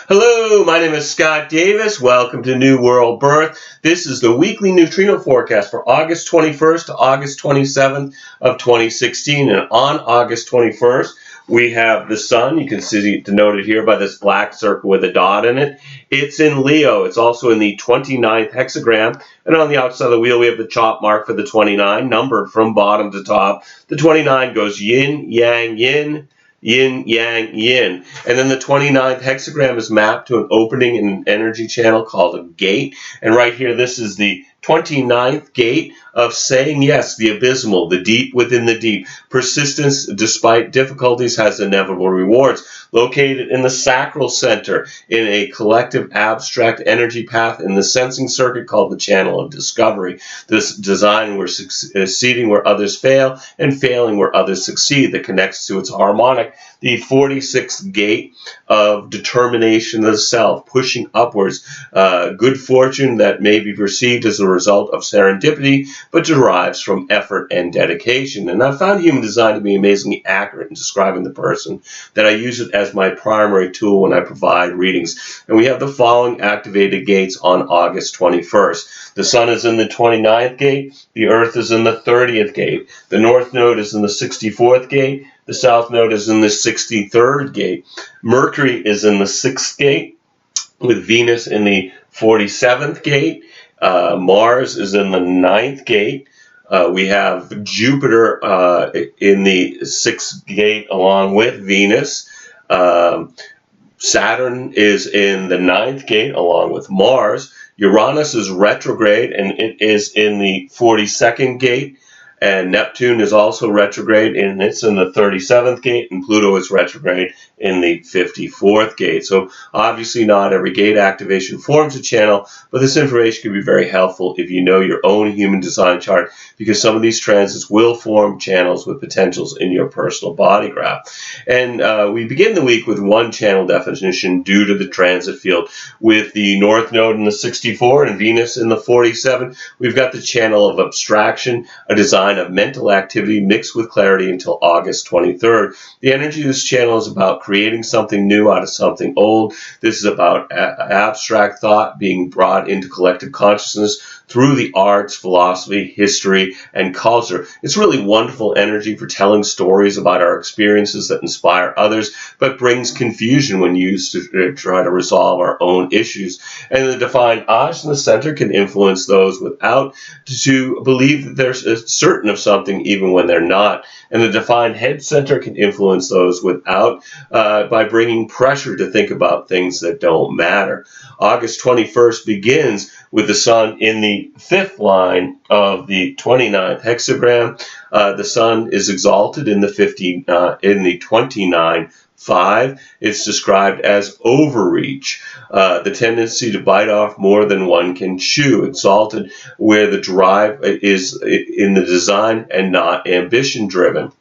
Hello, my name is Scott Davis. Welcome to New World Birth. This is the weekly neutrino forecast for August 21st to August 27th of 2016. And on August 21st, we have the sun. You can see it denoted here by this black circle with a dot in it. It's in Leo. It's also in the 29th hexagram. And on the outside of the wheel, we have the chop mark for the 29, numbered from bottom to top. The 29 goes yin, yang, yin. Yin, yang, yin. And then the 29th hexagram is mapped to an opening in an energy channel called a gate. And right here, this is the 29th gate of saying yes, the abysmal, the deep within the deep. Persistence, despite difficulties, has inevitable rewards. Located in the sacral center in a collective abstract energy path in the sensing circuit called the Channel of Discovery. This design where succeeding where others fail and failing where others succeed that connects to its harmonic. The 46th gate of determination of the self, pushing upwards, good fortune that may be perceived as a result of serendipity, but derives from effort and dedication. And I found human design to be amazingly accurate in describing the person, that I use it as my primary tool when I provide readings. And we have the following activated gates on August 21st. The sun is in the 29th gate, the earth is in the 30th gate, the north node is in the 64th gate, the south node is in the 63rd gate. Mercury is in the 6th gate, with Venus in the 47th gate. Mars is in the 9th gate. We have Jupiter in the 6th gate along with Venus. Saturn is in the 9th gate along with Mars. Uranus is retrograde and it is in the 42nd gate. And Neptune is also retrograde, and it's in the 37th gate, and Pluto is retrograde in the 54th gate. So obviously not every gate activation forms a channel, but this information can be very helpful if you know your own human design chart, because some of these transits will form channels with potentials in your personal body graph. And we begin the week with one channel definition due to the transit field. With the North Node in the 64 and Venus in the 47, we've got the Channel of Abstraction, a design of mental activity mixed with clarity until August 23rd. The energy of this channel is about creating something new out of something old. This is about abstract thought being brought into collective consciousness through the arts, philosophy, history, and culture. It's really wonderful energy for telling stories about our experiences that inspire others, but brings confusion when used to try to resolve our own issues. And the defined Aj in the center can influence those without to believe that they're certain of something even when they're not. And the defined head center can influence those without by bringing pressure to think about things that don't matter. August 21st begins with the sun in the 5th line of the 29th hexagram. The sun is exalted in the 29.5. It's described as overreach, the tendency to bite off more than one can chew. Exalted where the drive is in the design and not ambition driven.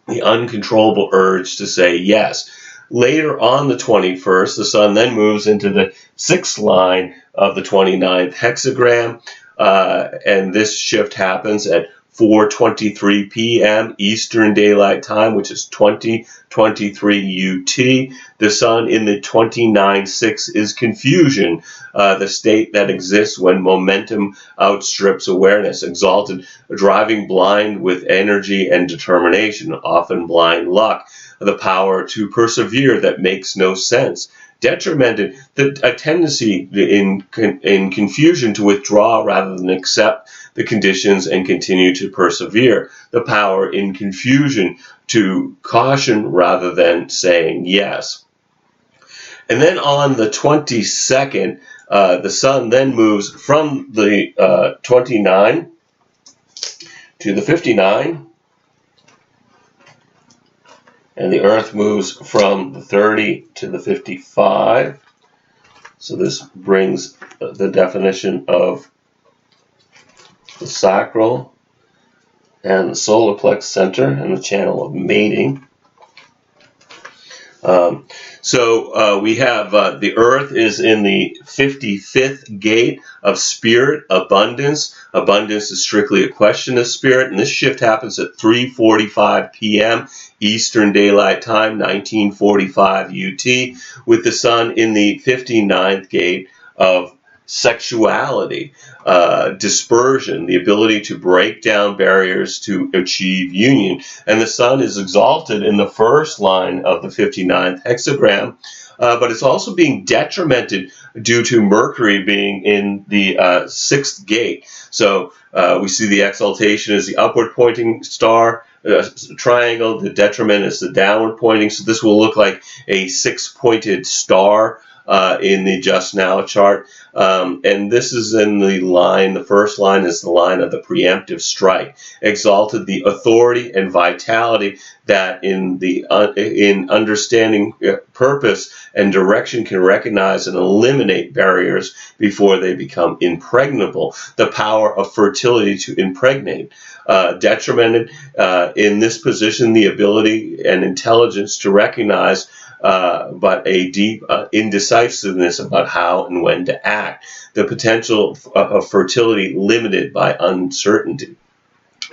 The uncontrollable urge to say yes. Later on the 21st, the sun then moves into the 6th line of the 29th hexagram, and this shift happens at 4:23 p.m. Eastern Daylight Time, which is 2023 UT. The sun in the 29.6 is confusion, the state that exists when momentum outstrips awareness. Exalted, driving blind with energy and determination, often blind luck. The power to persevere that makes no sense. Detrimented, a tendency in confusion to withdraw rather than accept the conditions and continue to persevere. The power in confusion to caution rather than saying yes. And then on the 22nd, the sun then moves from the 29 to the 59. And the earth moves from the 30 to the 55. So this brings the definition of the sacral and the solar plex center and the channel of mating. We have the Earth is in the 55th gate of spirit, abundance. Abundance is strictly a question of spirit, and this shift happens at 3:45 p.m. Eastern Daylight Time, 1945 UT, with the Sun in the 59th gate of sexuality, dispersion, the ability to break down barriers to achieve union. And the Sun is exalted in the first line of the 59th hexagram, but it's also being detrimented due to Mercury being in the 6th gate. So we see the exaltation as the upward pointing star, triangle. The detriment is the downward pointing. So this will look like a 6-pointed star in the just now chart. And this is in the line, the first line is the line of the preemptive strike, exalted the authority and vitality that in understanding purpose and direction can recognize and eliminate barriers before they become impregnable. The power of fertility to impregnate. Detrimented in this position, the ability and intelligence to recognize but a deep indecisiveness about how and when to act. The potential of fertility limited by uncertainty.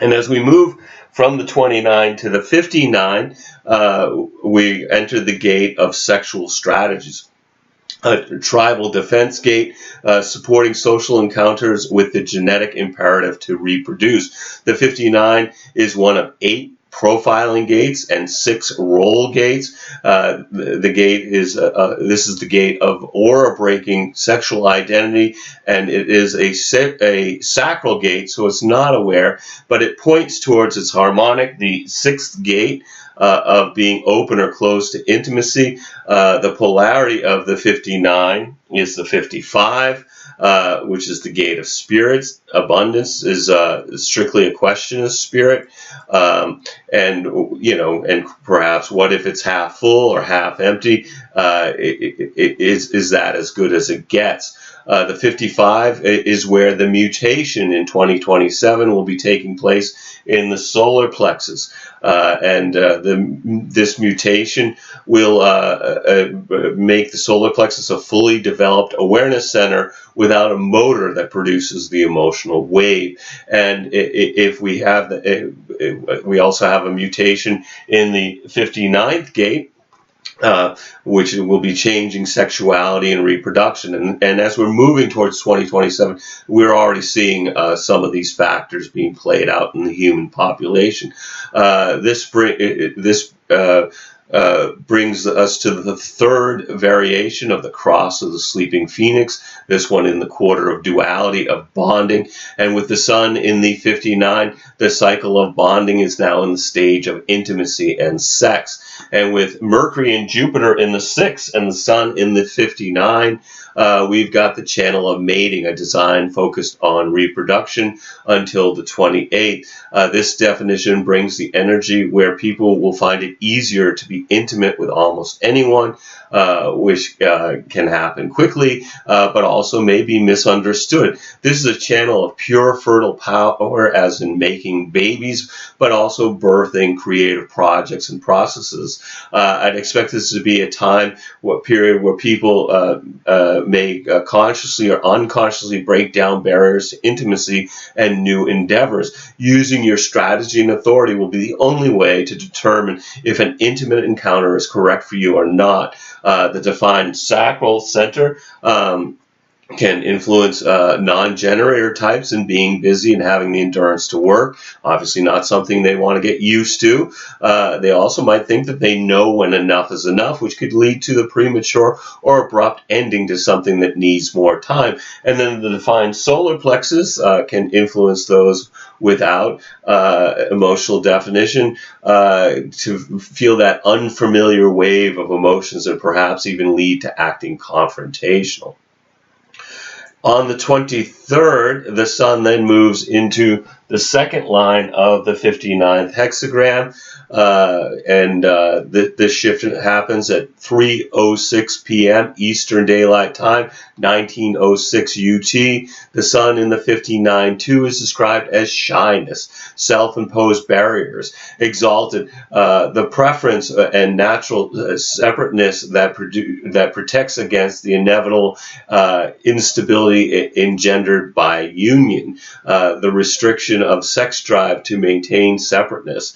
And as we move from the 29 to the 59, we enter the gate of sexual strategies. A tribal defense gate, supporting social encounters with the genetic imperative to reproduce. The 59 is one of 8 profiling gates and 6 role gates. The gate is this is the gate of aura breaking sexual identity, and it is a sacral gate, so it's not aware, but it points towards its harmonic, the 6th gate. Of being open or closed to intimacy. The polarity of the 59 is the 55, which is the gate of spirits. Abundance is strictly a question of spirit. And perhaps what if it's half full or half empty? Is that as good as it gets? The 55 is where the mutation in 2027 will be taking place in the solar plexus. This mutation will make the solar plexus a fully developed awareness center without a motor that produces the emotional wave. And if we have we also have a mutation in the 59th gate, which will be changing sexuality and reproduction. And as we're moving towards 2027, we're already seeing some of these factors being played out in the human population. This brings us to the 3rd variation of the cross of the sleeping phoenix, this one in the quarter of duality of bonding. And with the Sun in the 59, the cycle of bonding is now in the stage of intimacy and sex. And with Mercury and Jupiter in the 6th and the Sun in the 59, we've got the channel of mating, a design focused on reproduction until the 28th. This definition brings the energy where people will find it easier to be intimate with almost anyone, which can happen quickly, but also may be misunderstood. This is a channel of pure fertile power, as in making babies, but also birthing creative projects and processes. I'd expect this to be a period where people may consciously or unconsciously break down barriers to intimacy and new endeavors. Using your strategy and authority will be the only way to determine if an intimate encounter is correct for you or not. The defined sacral center can influence non-generator types in being busy and having the endurance to work. Obviously not something they want to get used to. They also might think that they know when enough is enough, which could lead to the premature or abrupt ending to something that needs more time. And then the defined solar plexus can influence those without emotional definition to feel that unfamiliar wave of emotions and perhaps even lead to acting confrontational. On the 23rd, the Sun then moves into the 2nd line of the 59th hexagram. This shift happens at 3:06 p.m. Eastern Daylight Time, 1906 UT. The sun in the 59.2 is described as shyness, self-imposed barriers, exalted, the preference and natural separateness that protects against the inevitable instability engendered by union, the restriction of sex drive to maintain separateness,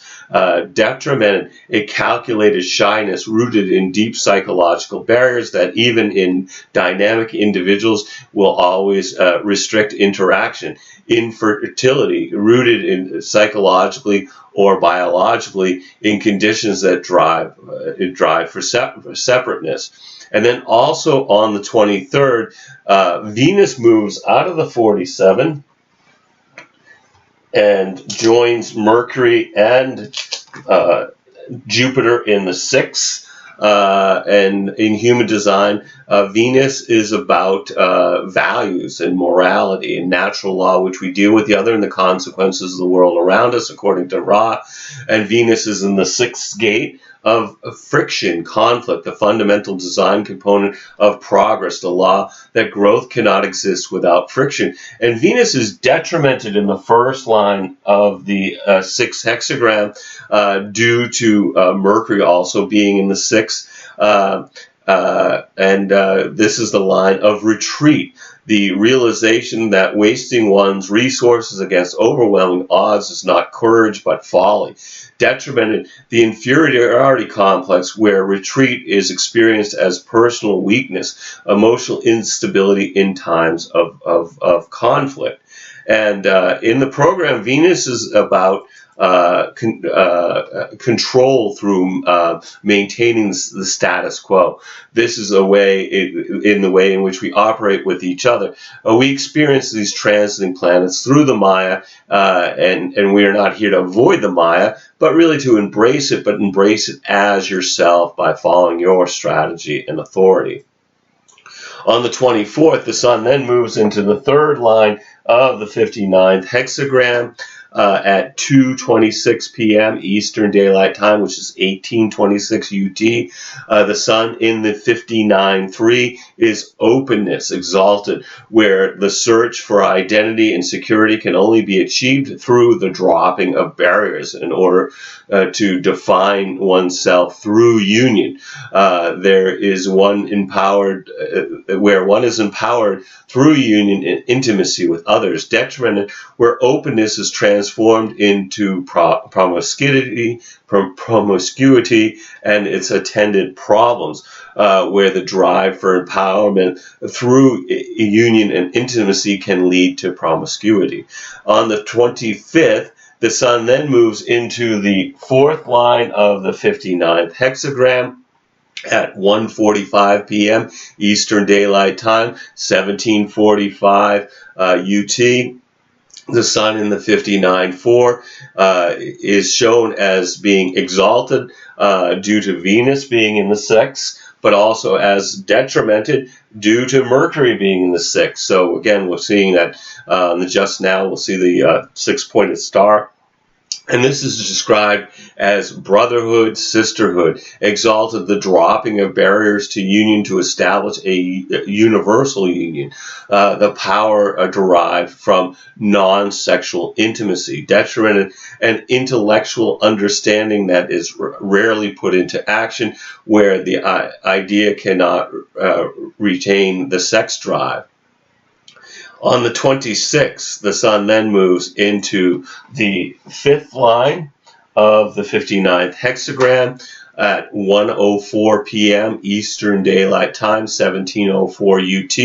detrimented, a calculated shyness rooted in deep psychological barriers that even in dynamic individuals will always restrict interaction, infertility rooted in psychologically or biologically in conditions that drive for separateness. And then also on the 23rd, Venus moves out of the 47 and joins Mercury and Jupiter in the 6th. And in human design, Venus is about values and morality and natural law, which we deal with, the other and the consequences of the world around us, according to Ra. And Venus is in the 6th gate of friction, conflict, the fundamental design component of progress, the law that growth cannot exist without friction. And Venus is detrimented in the first line of the 6th hexagram due to Mercury also being in the 6th. This is the line of retreat, the realization that wasting one's resources against overwhelming odds is not courage but folly. Detrimented, the inferiority complex, where retreat is experienced as personal weakness, emotional instability in times of conflict. And in the program, Venus is about control through maintaining the status quo. This is a way, in the way in which we operate with each other. We experience these transiting planets through the Maya, and we are not here to avoid the Maya, but really to embrace it, but embrace it as yourself by following your strategy and authority. On the 24th, the sun then moves into the 3rd line of the 59th hexagram at 2:26 p.m. Eastern Daylight Time, which is 18:26 UT. The sun in the 59.3 is openness, exalted, where the search for identity and security can only be achieved through the dropping of barriers in order to define oneself through union. There is one empowered, where one is empowered through union and intimacy with others. Detrimented, where openness is transformed into promiscuity and its attendant problems, where the drive for empowerment through union and intimacy can lead to promiscuity. On the 25th, the sun then moves into the 4th line of the 59th hexagram at 1:45 p.m. Eastern Daylight Time, 17:45 UT. The sun in the 59.4 is shown as being exalted due to Venus being in the 6th, but also as detrimented due to Mercury being in the 6th. So again, we're seeing that just now we'll see the 6-pointed star. And this is described as brotherhood, sisterhood, exalted, the dropping of barriers to union to establish a universal union, the power derived from non-sexual intimacy, detrimented, and intellectual understanding that is rarely put into action, where the idea cannot retain the sex drive. On the 26th, the sun then moves into the 5th line of the 59th hexagram at 1:04 p.m. Eastern Daylight Time, 17:04 UT.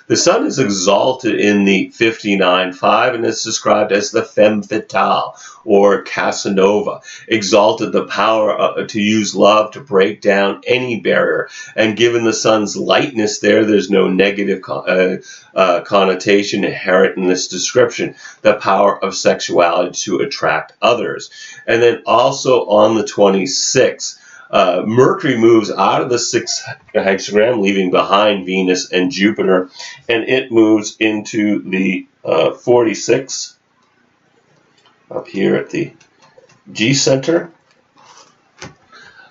The sun is exalted in the 59.5 and is described as the femme fatale, or Casanova, exalted, the power to use love to break down any barrier. And given the sun's lightness there's no negative connotation inherent in this description, the power of sexuality to attract others. And then also on the 26th, Mercury moves out of the 6th hexagram, leaving behind Venus and Jupiter, and it moves into the 46 up here at the G center.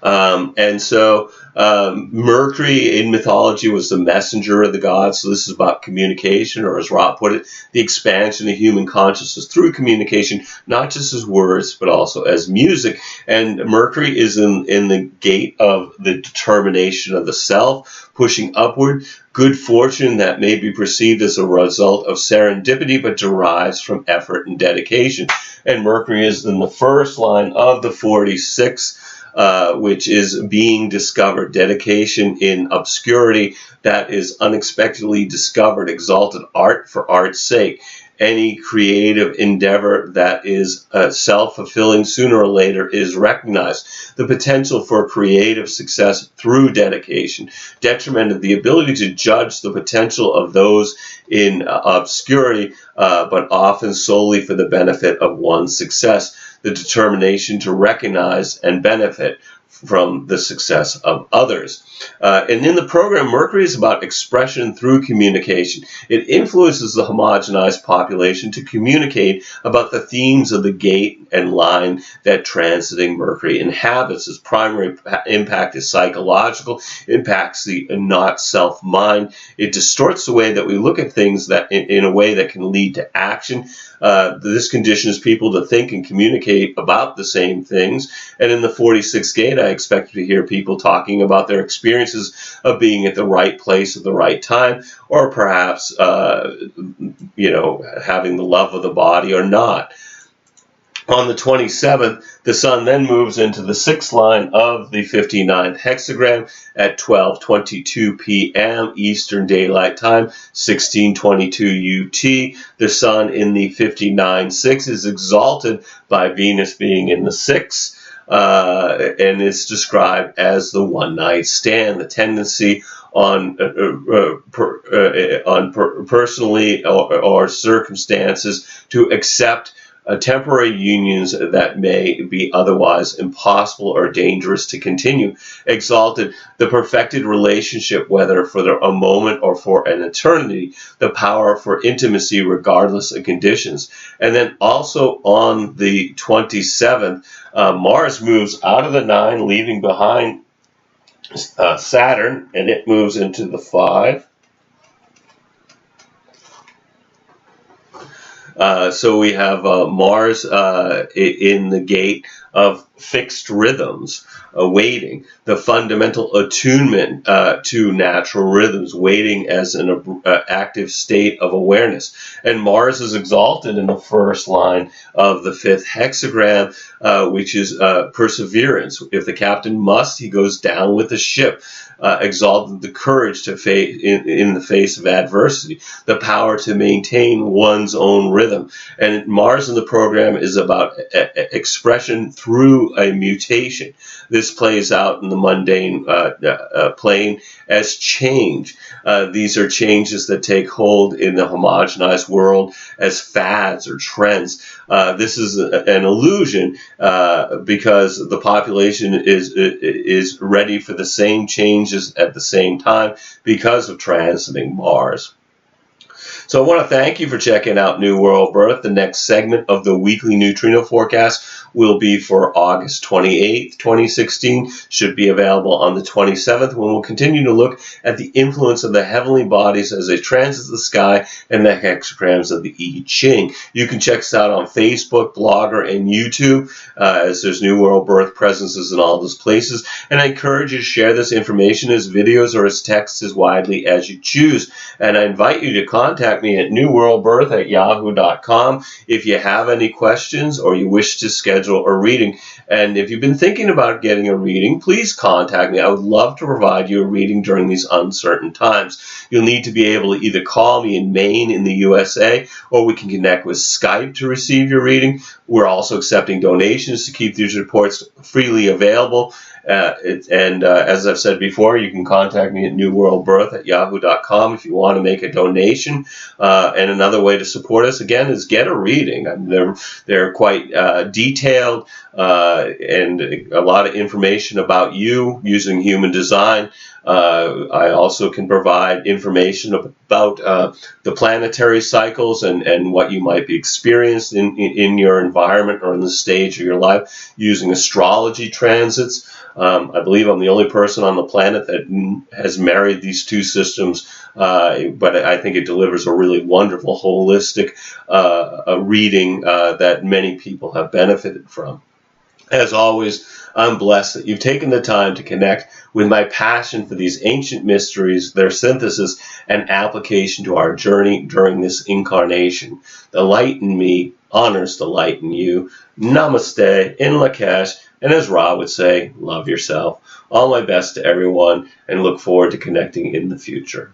And so Mercury in mythology was the messenger of the gods. So this is about communication, or as Ra put it, the expansion of human consciousness through communication, not just as words, but also as music. And Mercury is in the gate of the determination of the self, pushing upward. Good fortune that may be perceived as a result of serendipity, but derives from effort and dedication. And Mercury is in the first line of the 46, which is being discovered, dedication in obscurity that is unexpectedly discovered, exalted art for art's sake. Any creative endeavor that is self-fulfilling sooner or later is recognized. The potential for creative success through dedication, detriment of the ability to judge the potential of those in obscurity, but often solely for the benefit of one's success. The determination to recognize and benefit from the success of others. And in the program, Mercury is about expression through communication. It influences the homogenized population to communicate about the themes of the gate and line that transiting Mercury inhabits. Its primary impact is psychological, impacts the not self mind. It distorts the way that we look at things that in a way that can lead to action. This conditions people to think and communicate about the same things. And in the 46th gate, I expect to hear people talking about their experiences of being at the right place at the right time, or perhaps, having the love of the body or not. On the 27th, the Sun then moves into the 6th line of the 59th hexagram at 12:22 p.m. Eastern Daylight Time, 1622 UT. The Sun in the 59.6 is exalted by Venus being in the 6th, and it's described as the one-night stand, the tendency on personally or circumstances to accept temporary unions that may be otherwise impossible or dangerous to continue. Exalted, the perfected relationship, whether for a moment or for an eternity, the power for intimacy regardless of conditions. And then also on the 27th, Mars moves out of the 9, leaving behind Saturn, and it moves into the 5. So we have Mars in the gate of fixed rhythms, waiting, the fundamental attunement to natural rhythms, waiting as an active state of awareness. And Mars is exalted in the first line of the 5th hexagram, which is perseverance. If the captain must, he goes down with the ship. Exalted, the courage to face in the face of adversity, the power to maintain one's own rhythm. And Mars in the program is about expression through a mutation. This plays out in the mundane plane as change. These are changes that take hold in the homogenized world as fads or trends. This is an illusion because the population is ready for the same changes at the same time because of transiting Mars. So I want to thank you for checking out New World Birth. The next segment of the weekly neutrino forecast will be for August 28th, 2016. Should be available on the 27th, when we'll continue to look at the influence of the heavenly bodies as they transit the sky and the hexagrams of the I Ching. You can check us out on Facebook, Blogger, and YouTube, as there's New World Birth presences in all those places. And I encourage you to share this information as videos or as texts as widely as you choose. And I invite you to contact me at newworldbirth@yahoo.com if you have any questions or you wish to schedule a reading. And if you've been thinking about getting a reading, please contact me. I would love to provide you a reading during these uncertain times. You'll need to be able to either call me in Maine in the USA, or we can connect with Skype to receive your reading. We're also accepting donations to keep these reports freely available. As I've said before, you can contact me at newworldbirth@yahoo.com if you want to make a donation. And another way to support us, again, is get a reading. I mean, they're quite detailed and a lot of information about you using human design I also can provide information about the planetary cycles and what you might be experiencing in your environment or in the stage of your life using astrology transits. I believe I'm the only person on the planet that has married these two systems, but I think it delivers a really wonderful, holistic reading that many people have benefited from. As always, I'm blessed that you've taken the time to connect with my passion for these ancient mysteries, their synthesis and application to our journey during this incarnation. The light in me honors the light in you. Namaste, in Lakesh, and as Ra would say, love yourself. All my best to everyone, and look forward to connecting in the future.